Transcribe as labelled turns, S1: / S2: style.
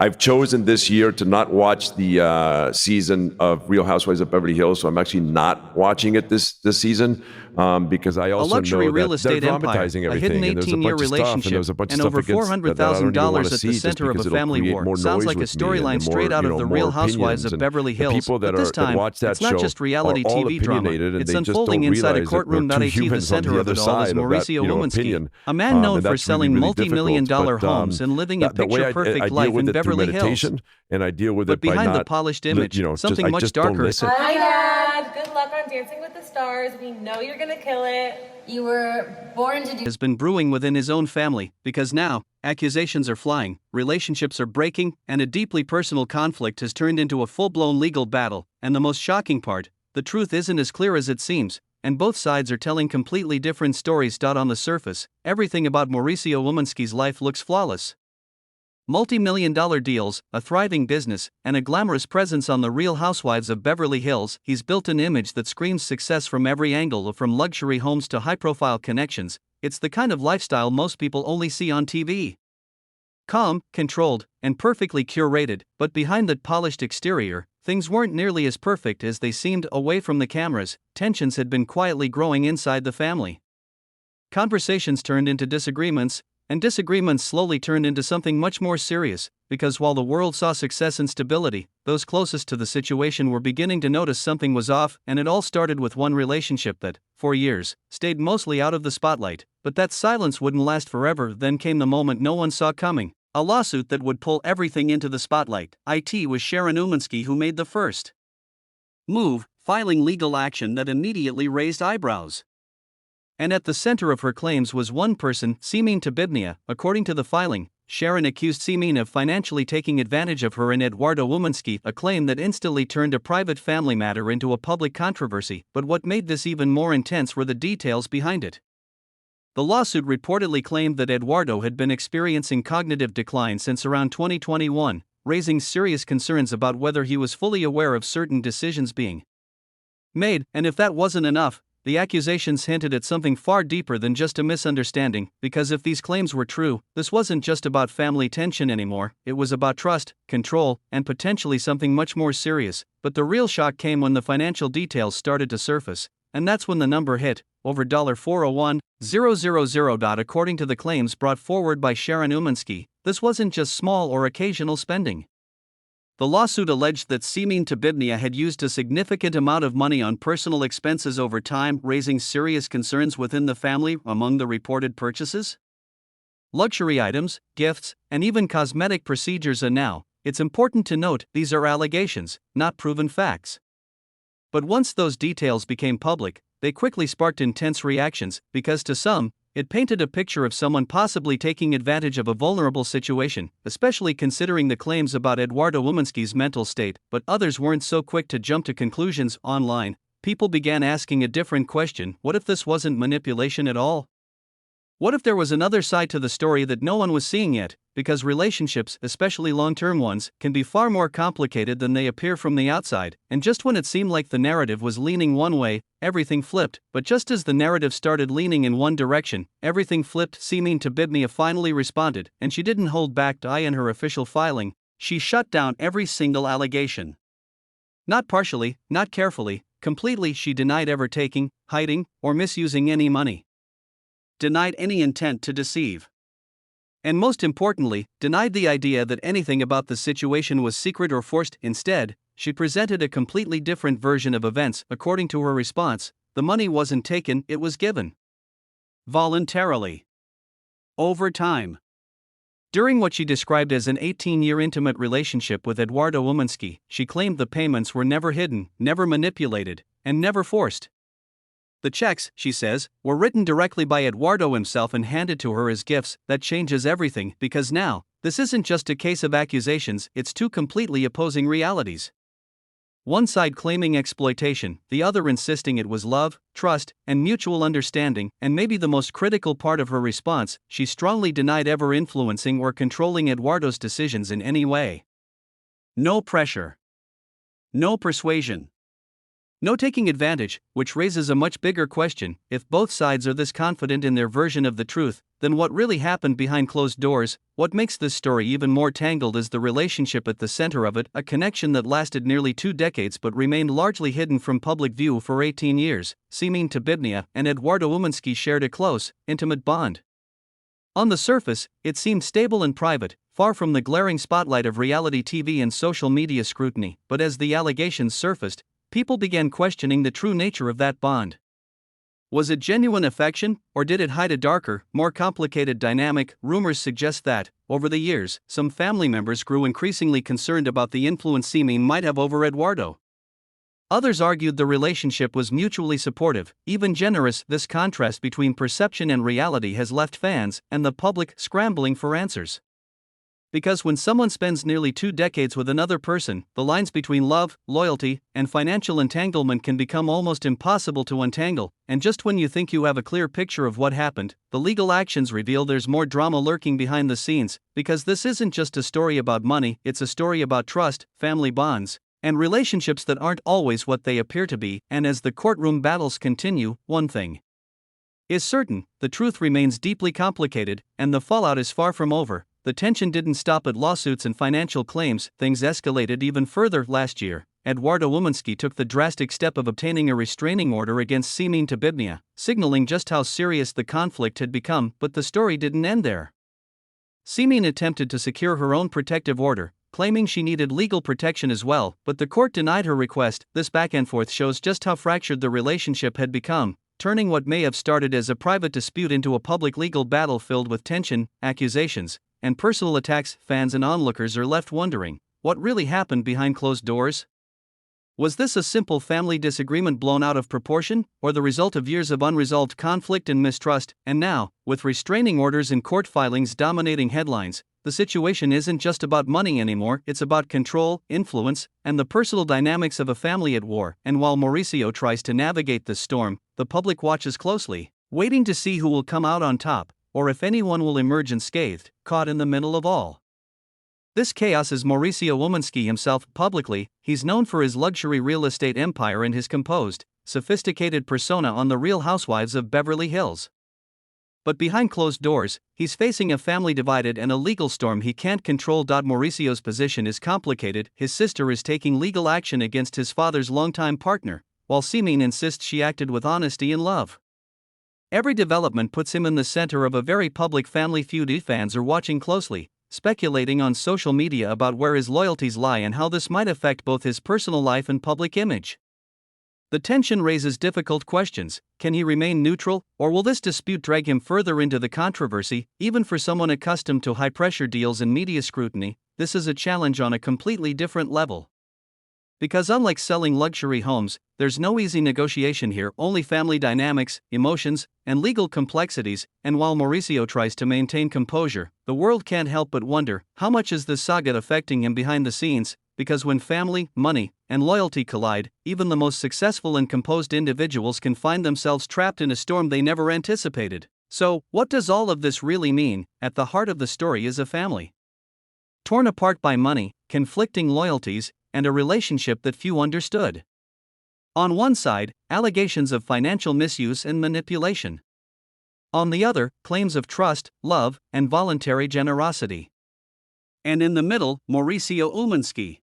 S1: I've chosen this year to not watch the season of Real Housewives of Beverly Hills, so I'm actually not watching it this season because I also
S2: luxury
S1: know
S2: real
S1: that
S2: estate
S1: they're
S2: empire,
S1: dramatizing
S2: a
S1: everything,
S2: hidden
S1: and there's a
S2: 18-year
S1: bunch of stuff, and
S2: relationship,
S1: there's a bunch of
S2: and
S1: stuff
S2: over
S1: against that I don't even want
S2: $400,000
S1: to
S2: at
S1: see
S2: the
S1: just
S2: center of
S1: because
S2: a
S1: it'll
S2: family
S1: create
S2: war.
S1: more
S2: Sounds
S1: noise
S2: like a
S1: with me and
S2: storyline
S1: more,
S2: straight out of the
S1: more
S2: Real Housewives
S1: opinions.
S2: of
S1: And
S2: Beverly
S1: the
S2: Hills,
S1: people
S2: but this
S1: that
S2: time,
S1: watch that
S2: it's not
S1: show
S2: just reality
S1: are all
S2: TV drama.
S1: opinionated, and
S2: It's
S1: they just
S2: unfolding
S1: don't
S2: inside a
S1: realize that
S2: courtroom.
S1: we're two
S2: The
S1: humans on
S2: center
S1: the
S2: of
S1: other
S2: it all is
S1: side of that,
S2: Mauricio Umansky,
S1: opinion.
S2: a man known
S1: And
S2: for
S1: that's really,
S2: selling
S1: really
S2: multi-million-dollar
S1: difficult.
S2: homes and living a
S1: The way I
S2: picture-perfect
S1: deal
S2: life
S1: with
S2: in
S1: it through
S2: Beverly Hills.
S1: meditation, and I deal with
S2: But
S1: it by
S2: behind the
S1: not,
S2: polished image,
S1: I
S2: something much
S1: just don't
S2: darker.
S1: listen.
S3: Hi, Dad. Good luck on Dancing with the Stars. We know you're gonna kill it. You were born to do.
S2: Has been brewing within his own family, because now, accusations are flying, relationships are breaking, and a deeply personal conflict has turned into a full-blown legal battle. And the most shocking part, the truth isn't as clear as it seems, and both sides are telling completely different stories. On the surface, everything about Mauricio Umansky's life looks flawless. Multi-million-dollar deals, a thriving business, and a glamorous presence on the Real Housewives of Beverly Hills. He's built an image that screams success from every angle, from luxury homes to high-profile connections. It's the kind of lifestyle most people only see on TV. Calm, controlled, and perfectly curated, but behind that polished exterior, things weren't nearly as perfect as they seemed. Away from the cameras, tensions had been quietly growing inside the family. Conversations turned into disagreements, and disagreements slowly turned into something much more serious, because while the world saw success and stability, those closest to the situation were beginning to notice something was off. And it all started with one relationship that, for years, stayed mostly out of the spotlight. But that silence wouldn't last forever. Then came the moment no one saw coming, a lawsuit that would pull everything into the spotlight. It was Sharon Umansky who made the first move, filing legal action that immediately raised eyebrows. And at the center of her claims was one person, Simin Tabibnia. According to the filing, Sharon accused Simin of financially taking advantage of her and Eduardo Umansky, a claim that instantly turned a private family matter into a public controversy. But what made this even more intense were the details behind it. The lawsuit reportedly claimed that Eduardo had been experiencing cognitive decline since around 2021, raising serious concerns about whether he was fully aware of certain decisions being made. And if that wasn't enough, the accusations hinted at something far deeper than just a misunderstanding, because if these claims were true, this wasn't just about family tension anymore. It was about trust, control, and potentially something much more serious. But the real shock came when the financial details started to surface, and that's when the number hit, over $401,000. According to the claims brought forward by Sharon Umansky, this wasn't just small or occasional spending. The lawsuit alleged that Simin Tabibnia had used a significant amount of money on personal expenses over time, raising serious concerns within the family. Among the reported purchases, luxury items, gifts, and even cosmetic procedures. And now, it's important to note, these are allegations, not proven facts. But once those details became public, they quickly sparked intense reactions, because to some, it painted a picture of someone possibly taking advantage of a vulnerable situation, especially considering the claims about Eduardo Umansky's mental state. But others weren't so quick to jump to conclusions. Online, people began asking a different question: what if this wasn't manipulation at all? What if there was another side to the story that no one was seeing yet? Because relationships, especially long-term ones, can be far more complicated than they appear from the outside. And just when it seemed like the narrative was leaning one way, everything flipped. But just as the narrative started leaning in one direction, everything flipped. Simin Tabibnia finally responded, and she didn't hold back. In her official filing, she shut down every single allegation. Not partially, not carefully, completely. She denied ever taking, hiding, or misusing any money. Denied any intent to deceive. And most importantly, denied the idea that anything about the situation was secret or forced. Instead, she presented a completely different version of events. According to her response, the money wasn't taken, it was given. Voluntarily. Over time. During what she described as an 18-year intimate relationship with Eduardo Umansky, she claimed the payments were never hidden, never manipulated, and never forced. The checks, she says, were written directly by Eduardo himself and handed to her as gifts. That changes everything, because now, this isn't just a case of accusations, it's two completely opposing realities. One side claiming exploitation, the other insisting it was love, trust, and mutual understanding. And maybe the most critical part of her response, she strongly denied ever influencing or controlling Eduardo's decisions in any way. No pressure. No persuasion. No taking advantage, which raises a much bigger question: if both sides are this confident in their version of the truth, then what really happened behind closed doors? What makes this story even more tangled is the relationship at the center of it, a connection that lasted nearly 2 decades but remained largely hidden from public view for 18 years. Seeming to Bibnia and Eduardo Umansky shared a close, intimate bond. On the surface, it seemed stable and private, far from the glaring spotlight of reality TV and social media scrutiny, but as the allegations surfaced, people began questioning the true nature of that bond. Was it genuine affection, or did it hide a darker, more complicated dynamic? Rumors suggest that, over the years, some family members grew increasingly concerned about the influence Seeming might have over Eduardo. Others argued the relationship was mutually supportive, even generous. This contrast between perception and reality has left fans and the public scrambling for answers. Because when someone spends nearly 2 decades with another person, the lines between love, loyalty, and financial entanglement can become almost impossible to untangle, and just when you think you have a clear picture of what happened, the legal actions reveal there's more drama lurking behind the scenes, because this isn't just a story about money, it's a story about trust, family bonds, and relationships that aren't always what they appear to be. And as the courtroom battles continue, one thing is certain: the truth remains deeply complicated, and the fallout is far from over. The tension didn't stop at lawsuits and financial claims, things escalated even further. Last year, Eduardo Umansky took the drastic step of obtaining a restraining order against Seeming to Bibnia, signaling just how serious the conflict had become. But the story didn't end there. Seeming attempted to secure her own protective order, claiming she needed legal protection as well, but the court denied her request. This back and forth shows just how fractured the relationship had become, turning what may have started as a private dispute into a public legal battle filled with tension, accusations, and personal attacks. Fans and onlookers are left wondering, what really happened behind closed doors? Was this a simple family disagreement blown out of proportion, or the result of years of unresolved conflict and mistrust? And now, with restraining orders and court filings dominating headlines, the situation isn't just about money anymore, it's about control, influence, and the personal dynamics of a family at war. And while Mauricio tries to navigate this storm, the public watches closely, waiting to see who will come out on top, or if anyone will emerge unscathed, caught in the middle of all this chaos is Mauricio Umansky himself. Publicly, he's known for his luxury real estate empire and his composed, sophisticated persona on The Real Housewives of Beverly Hills. But behind closed doors, he's facing a family divided and a legal storm he can't control. Mauricio's position is complicated. His sister is taking legal action against his father's longtime partner, while Seeming insists she acted with honesty and love. Every development puts him in the center of a very public family feud. Fans are watching closely, speculating on social media about where his loyalties lie and how this might affect both his personal life and public image. The tension raises difficult questions. Can he remain neutral, or will this dispute drag him further into the controversy? Even for someone accustomed to high-pressure deals and media scrutiny, this is a challenge on a completely different level. Because unlike selling luxury homes, there's no easy negotiation here, only family dynamics, emotions, and legal complexities. And while Mauricio tries to maintain composure, the world can't help but wonder, how much is this saga affecting him behind the scenes? Because when family, money, and loyalty collide, even the most successful and composed individuals can find themselves trapped in a storm they never anticipated. So, what does all of this really mean? At the heart of the story is a family torn apart by money, conflicting loyalties, and a relationship that few understood. On one side, allegations of financial misuse and manipulation. On the other, claims of trust, love, and voluntary generosity. And in the middle, Mauricio Umansky,